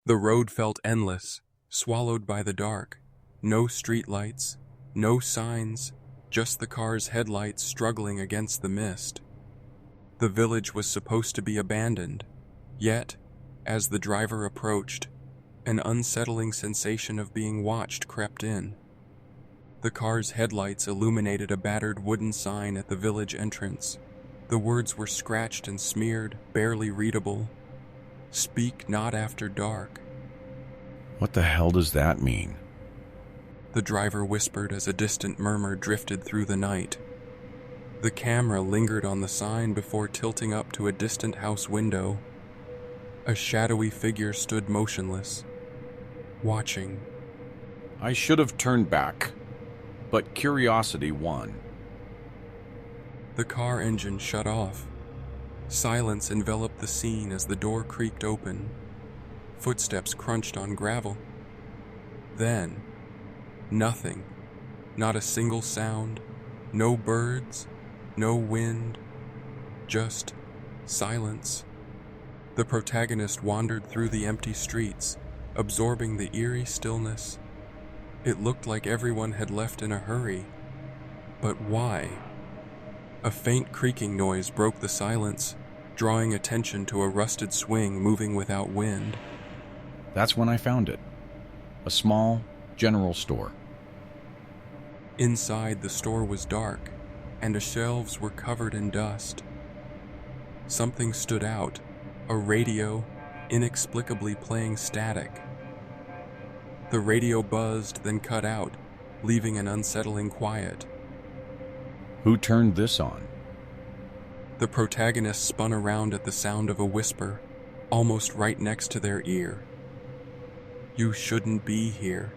The road felt endless, swallowed by the dark. No street lights, no signs, just the car's headlights struggling against the mist. The village was supposed to be abandoned, yet, as the driver approached, an unsettling sensation of being watched crept in. The car's headlights illuminated a battered wooden sign at the village entrance. The words were scratched and smeared, barely readable. "Speak not after dark." What the hell does that mean? The driver whispered as a distant murmur drifted through the night. The camera lingered on the sign before tilting up to a distant house window. A shadowy figure stood motionless, watching. I should have turned back, but curiosity won. The car engine shut off. Silence enveloped the scene as the door creaked open. Footsteps crunched on gravel. Then, nothing. Not a single sound. No birds. No wind. Just silence. The protagonist wandered through the empty streets, absorbing the eerie stillness. It looked like everyone had left in a hurry. But why? A faint creaking noise broke the silence, drawing attention to a rusted swing moving without wind. That's when I found it. A small, general store. Inside, the store was dark, and the shelves were covered in dust. Something stood out, a radio, inexplicably playing static. The radio buzzed, then cut out, leaving an unsettling quiet. Who turned this on? The protagonist spun around at the sound of a whisper, almost right next to their ear. "You shouldn't be here."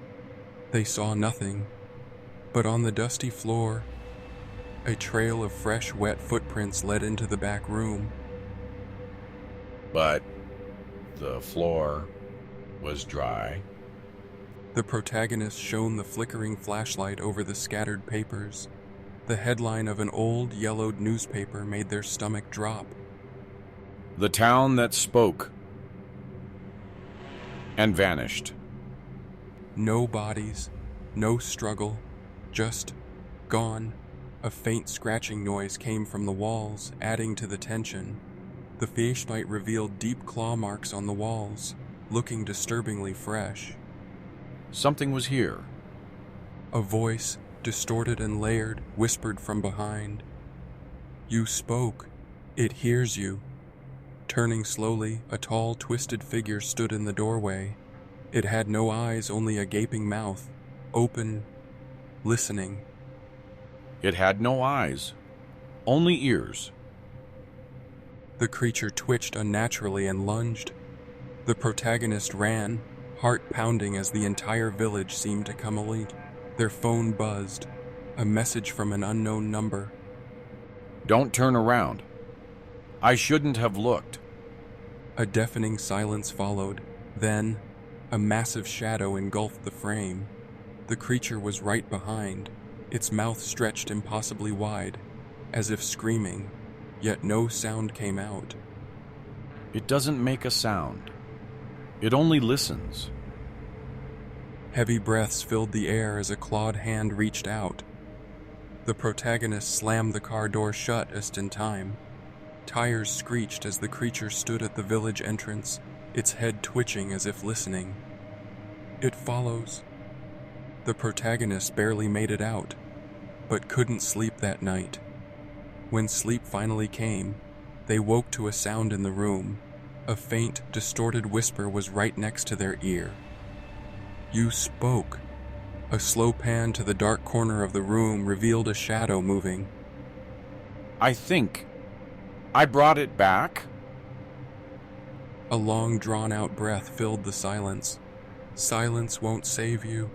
They saw nothing, but on the dusty floor, a trail of fresh, wet footprints led into the back room. But the floor was dry. The protagonist shone the flickering flashlight over the scattered papers. The headline of an old, yellowed newspaper made their stomach drop. The town that spoke and vanished. No bodies, no struggle, just gone. A faint scratching noise came from the walls, adding to the tension. The flashlight revealed deep claw marks on the walls, looking disturbingly fresh. Something was here. A voice, distorted and layered, whispered from behind. "You spoke. It hears you." Turning slowly, a tall, twisted figure stood in the doorway. It had no eyes, only a gaping mouth, open, listening. It had no eyes, only ears. The creature twitched unnaturally and lunged. The protagonist ran, heart pounding as the entire village seemed to come alive. Their phone buzzed, a message from an unknown number. Don't turn around. I shouldn't have looked. A deafening silence followed. Then, a massive shadow engulfed the frame. The creature was right behind, its mouth stretched impossibly wide, as if screaming, yet no sound came out. It doesn't make a sound. It only listens. Heavy breaths filled the air as a clawed hand reached out. The protagonist slammed the car door shut just in time. Tires screeched as the creature stood at the village entrance, its head twitching as if listening. It follows. The protagonist barely made it out, but couldn't sleep that night. When sleep finally came, they woke to a sound in the room. A faint, distorted whisper was right next to their ear. "You spoke." A slow pan to the dark corner of the room revealed a shadow moving. I think I brought it back. A long, drawn-out breath filled the silence. "Silence won't save you."